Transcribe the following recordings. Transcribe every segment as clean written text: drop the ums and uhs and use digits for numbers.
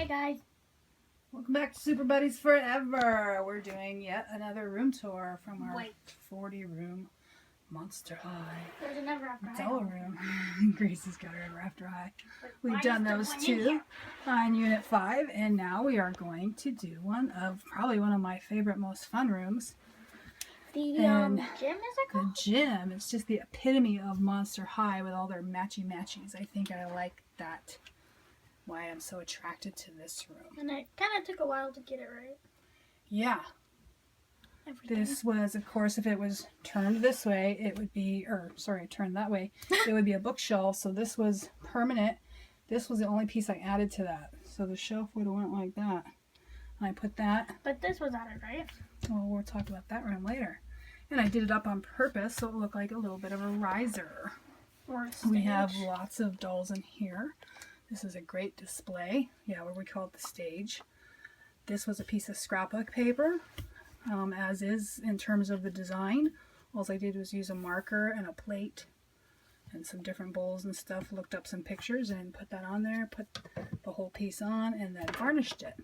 Hey guys. Welcome back to Super Buddies Forever. We're doing yet another room tour from our 40 room Monster High. There's another after high. Double room. Gracie's got her after high. We've done those two on Unit 5, and now we are going to do probably one of my favorite, most fun rooms. The gym, is it called? The gym. It's just the epitome of Monster High with all their matchy-matchies. I think I like that. Why I'm so attracted to this room. And it kind of took a while to get it right. Yeah. This was, of course, if it was turned this way, it would be, turned that way, it would be a bookshelf. So this was permanent. This was the only piece I added to that. So the shelf would have went like that. And I put that. But this was added, right? Well, we'll talk about that room later. And I did it up on purpose so it looked like a little bit of a riser. Or a stage. We have lots of dolls in here. This is a great display. Yeah, what we call it the stage. This was a piece of scrapbook paper, as is in terms of the design. All I did was use a marker and a plate and some different bowls and stuff. Looked up some pictures and put that on there. Put the whole piece on and then varnished it.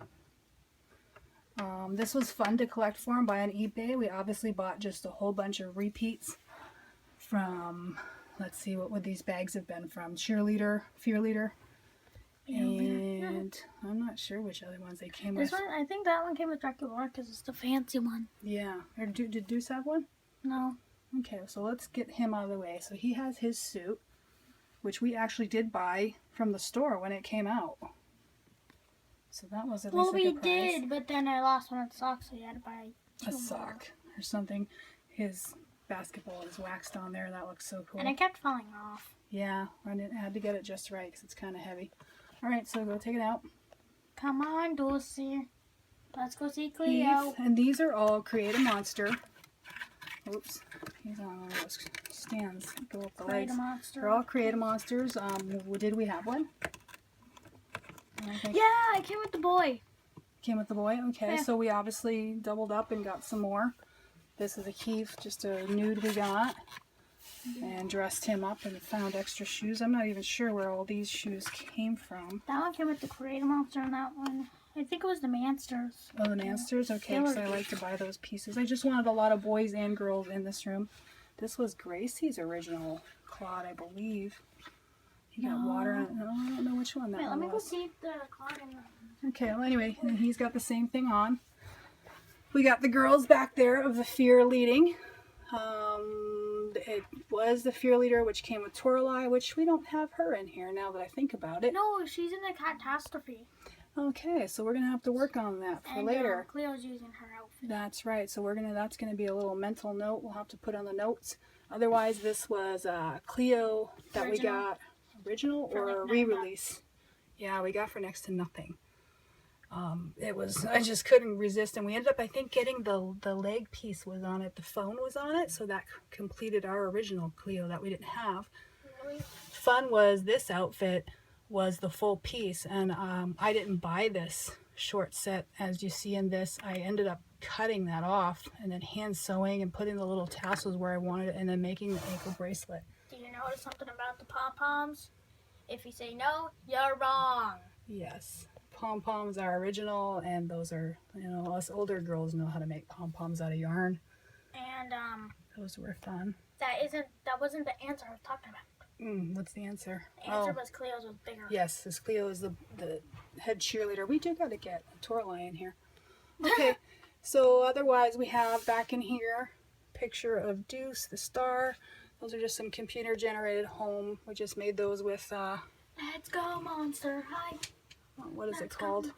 This was fun to collect for and buy on eBay. We obviously bought just a whole bunch of repeats from, let's see, what would these bags have been from? Fearleader. And I'm not sure which other ones they came with. This one, I think that one came with Draculaura because it's the fancy one. Yeah. Did Deuce have one? No. Okay, so let's get him out of the way. So he has his suit, which we actually did buy from the store when it came out. So that was at least a good price. Well, we did, but then I lost one of the socks, so you had to buy two a sock or something. His basketball is waxed on there. That looks so cool. And it kept falling off. Yeah, I had to get it just right because it's kind of heavy. All right, so go take it out. Come on, Deuce. Let's go see Cleo. Heath, and these are all Create a Monster. Oops, he's on one of those stands. Go up the legs. They're all Create a Monsters. Did we have one? Yeah, it came with the boy. Came with the boy? Okay, yeah. So we obviously doubled up and got some more. This is a Heath, just a nude we got. And dressed him up and found extra shoes. I'm not even sure where all these shoes came from. That one came with the Create a Monster and that one. I think it was the Mansters. Oh, the Mansters? Okay, because I like to buy those pieces. I just wanted a lot of boys and girls in this room. This was Gracie's original Claude, I believe. He got water on it. No, I don't know which one that Wait, one let me was. go see the Claude in the... Okay, well anyway, and he's got the same thing on. We got the girls back there of the Fear leading. It was the Fearleader, which came with Toralei, which we don't have her in here now that I think about it. No, she's in the catastrophe. Okay, so we're gonna have to work on that for later. Cleo's using her outfit. That's right. So that's gonna be a little mental note we'll have to put on the notes. Otherwise, this was Clio that we got original or like re-release. Yeah, we got for next to nothing. I just couldn't resist, and we ended up, I think, getting the leg piece was on it, the phone was on it, so that completed our original Clio that we didn't have. Really? Fun was this outfit was the full piece, and I didn't buy this short set as you see in this. I ended up cutting that off and then hand sewing and putting the little tassels where I wanted it and then making the ankle bracelet. Do you notice something about the pom-poms? If you say no, you're wrong. Yes. Pom-poms are original, and those are, us older girls know how to make pom-poms out of yarn. And, those were fun. That wasn't the answer I was talking about. What's the answer? The answer was Cleo's was bigger. Yes, this Cleo is the head cheerleader. We do got to get a Toralei in here. Okay, so otherwise we have back in here, picture of Deuce, the star. Those are just some computer-generated home. We just made those with, Let's go, Monster High. What is it called?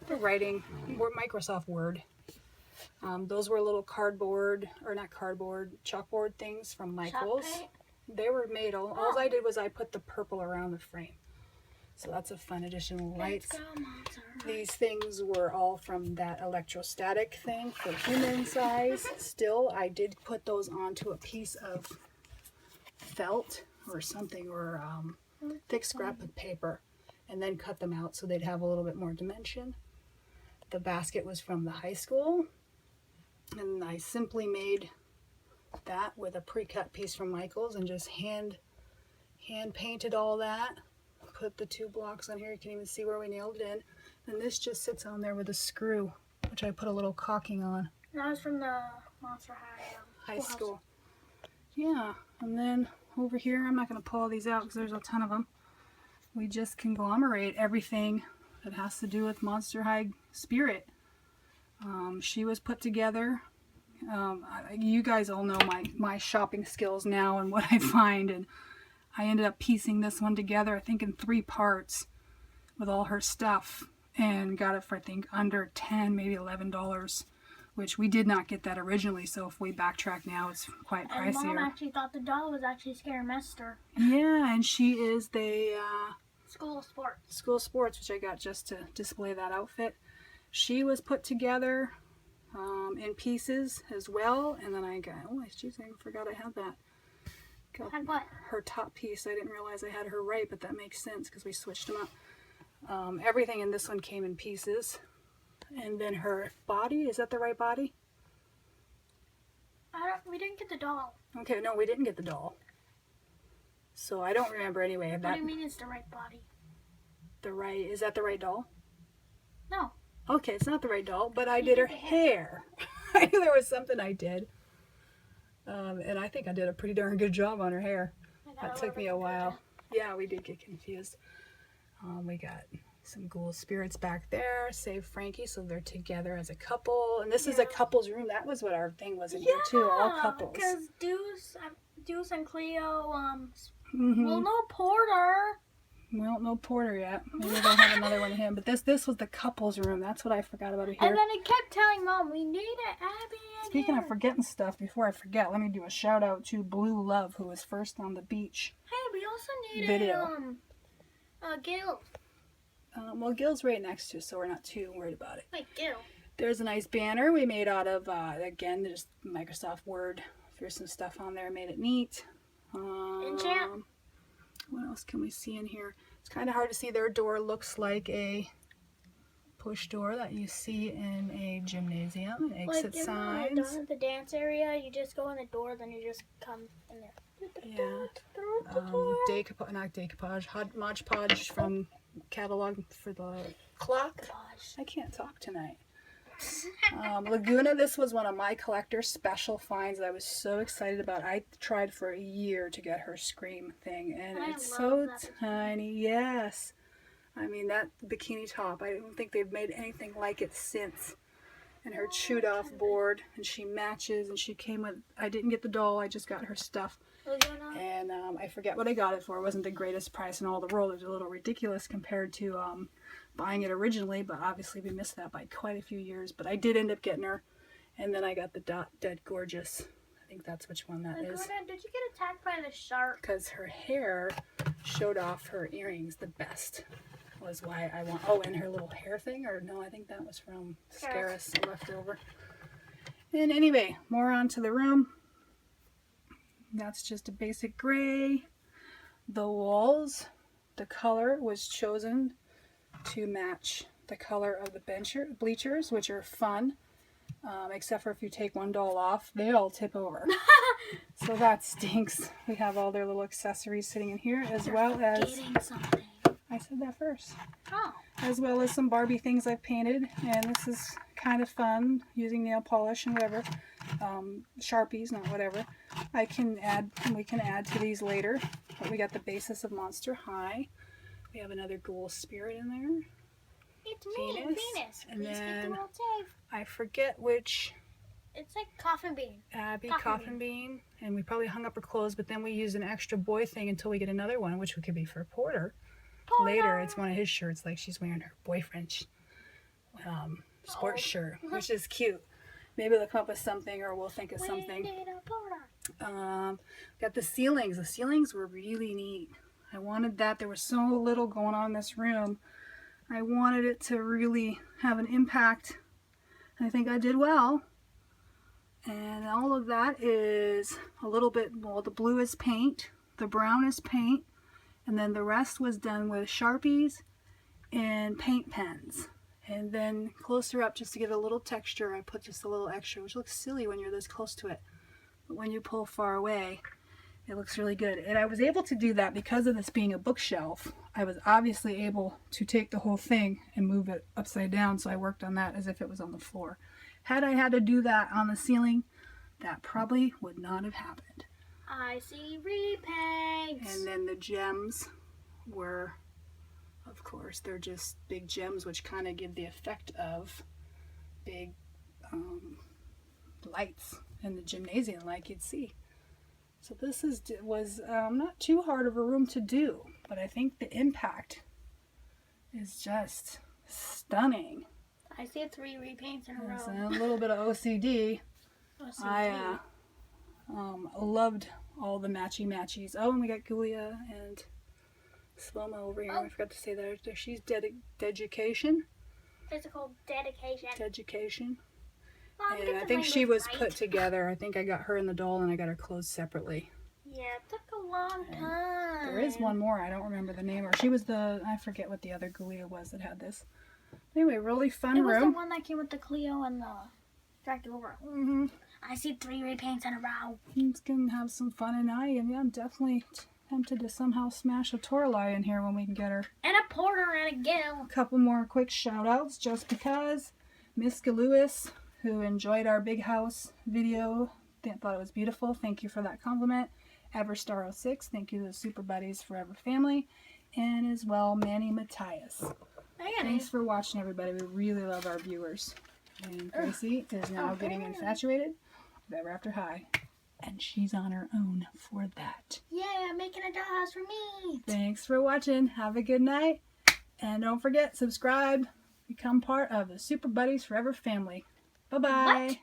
The writing, Microsoft Word. Those were little chalkboard things from Michael's. They were made, all I did was I put the purple around the frame. So that's a fun additional lights. Let's go, Monster High. These things were all from that electrostatic thing for human size. Still, I did put those onto a piece of felt or something, or thick scrap of paper, and then cut them out so they'd have a little bit more dimension. The basket was from the high school, and I simply made that with a pre-cut piece from Michael's and just hand painted all that. Put the two blocks on here. You can even see where we nailed it in. And this just sits on there with a screw, which I put a little caulking on. That was from the Monster High School. Yeah, and then over here, I'm not going to pull all these out because there's a ton of them. We just conglomerate everything that has to do with Monster High Spirit. She was put together. You guys all know my shopping skills now and what I find, and I ended up piecing this one together, I think in 3 parts with all her stuff, and got it for I think under $10, maybe $11, which we did not get that originally, so if we backtrack now, it's quite pricier. And Mom actually thought the doll was actually Scaramester. Yeah, and she is the School of Sports. School of Sports, which I got just to display that outfit. She was put together in pieces as well, and then I got, oh, geez, I forgot I had that. Had what? Her top piece. I didn't realize I had her right, but that makes sense because we switched them up. Everything in this one came in pieces. And then her body, is that the right body? We didn't get the doll. Okay, no, we didn't get the doll. So I don't remember anyway. What do you mean it's the right body? Is that the right doll? No. Okay, it's not the right doll, but I did her hair. I knew there was something I did. And I think I did a pretty darn good job on her hair. That took me a while. Yeah, we did get confused. We got some ghoul spirits back there, save Frankie, so they're together as a couple. And this is a couple's room. That was what our thing was in here too, all couples. Because Deuce and Cleo, well, no Porter. Well, no Porter yet. Maybe they'll have another one of him. But this was the couple's room. That's what I forgot about it here. And then it kept telling Mom, we need an Abby in Speaking here. of forgetting stuff, before I forget, let me do a shout out to Blue Love, who was first on the beach. Hey, we also needed Video. Gil. Well, Gil's right next to us, so we're not too worried about it. Wait, Gil. There's a nice banner we made out of, again, just Microsoft Word. There's some stuff on there, made it neat. Enchant. What else can we see in here? It's kind of hard to see. Their door looks like a push door that you see in a gymnasium. Exit signs. Like the dance area, you just go in the door, then you just come in there. Yeah. Not decoupage, Mod Podge from catalog for the clock. I can't talk tonight. Laguna, this was one of my collector's special finds that I was so excited about. I tried for a year to get her Scream thing, and it's so tiny. Yes. I mean, that bikini top, I don't think they've made anything like it since. And her chewed off board, and she matches, and she came with, I didn't get the doll, I just got her stuff. And I forget what I got it for. It wasn't the greatest price in all the world. It was a little ridiculous compared to buying it originally, but obviously we missed that by quite a few years. But I did end up getting her, and then I got the Dead Gorgeous. I think that's which one that is. Did you get attacked by the shark? Because her hair showed off her earrings the best. Was why I want. Oh, and her little hair thing, or no, I think that was from Scaris leftover. And anyway, more onto the room. That's just a basic gray. The walls, the color was chosen to match the color of the bleachers, which are fun. Except for if you take one doll off, they all tip over. So that stinks. We have all their little accessories sitting in here, as well as... I said that first. Oh. As well as some Barbie things I've painted, and this is kind of fun, using nail polish and whatever. Sharpies, not whatever. We can add to these later. But we got the basis of Monster High. We have another ghoul spirit in there. It's me, Venus. And then I forget which. It's like Coffin Bean. Abby, Coffin Bean. And we probably hung up her clothes, but then we used an extra boy thing until we get another one, which could be for Porter. Later, it's one of his shirts, like she's wearing her boyfriend's sports shirt, which is cute. Maybe they'll come up with something, or we'll think of something. Got the ceilings. The ceilings were really neat. I wanted that. There was so little going on in this room. I wanted it to really have an impact. I think I did well. And all of that is a little bit, well, the blue is paint, the brown is paint, and then the rest was done with Sharpies and paint pens. And then closer up, just to give it a little texture, I put just a little extra, which looks silly when you're this close to it. But when you pull far away, It looks really good. And I was able to do that because of this being a bookshelf. I was obviously able to take the whole thing and move it upside down, so I worked on that as if it was on the floor. Had I had to do that on the ceiling, that probably would not have happened. I see repaints. And then the gems were, of course, they're just big gems, which kind of give the effect of big lights in the gymnasium like you'd see. So this was not too hard of a room to do, but I think the impact is just stunning. I see 3 repaints in a There's row. a little bit of OCD. I loved all the matchies. Oh, and we got Ghoulia and Slo Mo over here. I forgot to say that. She's dedication. Physical dedication. Dedication. Mom, And get I the think she language was right. put together. I think I got her in the doll and I got her clothes separately. Yeah, it took a long time. There is one more. I don't remember the name. Or she was I forget what the other Ghoulia was that had this. Anyway, really fun It was room. the one that came with the Clio and the Draculaura. Mm-hmm. I see 3 repaints in a row. It's going to have some fun. And I'm definitely tempted to somehow smash a Torlai in here when we can get her. And a porter and a gill. A couple more quick shout outs just because. Miss Lewis, who enjoyed our big house video, thought it was beautiful. Thank you for that compliment. Everstar06, thank you to the Super Buddies Forever family. And as well, Manny Matthias. Thanks for watching, everybody. We really love our viewers. And Gracie is now getting infatuated with Ever After High. And she's on her own for that. Yeah, making a dollhouse for me. Thanks for watching. Have a good night. And don't forget, subscribe. Become part of the Super Buddies Forever family. Bye-bye. What?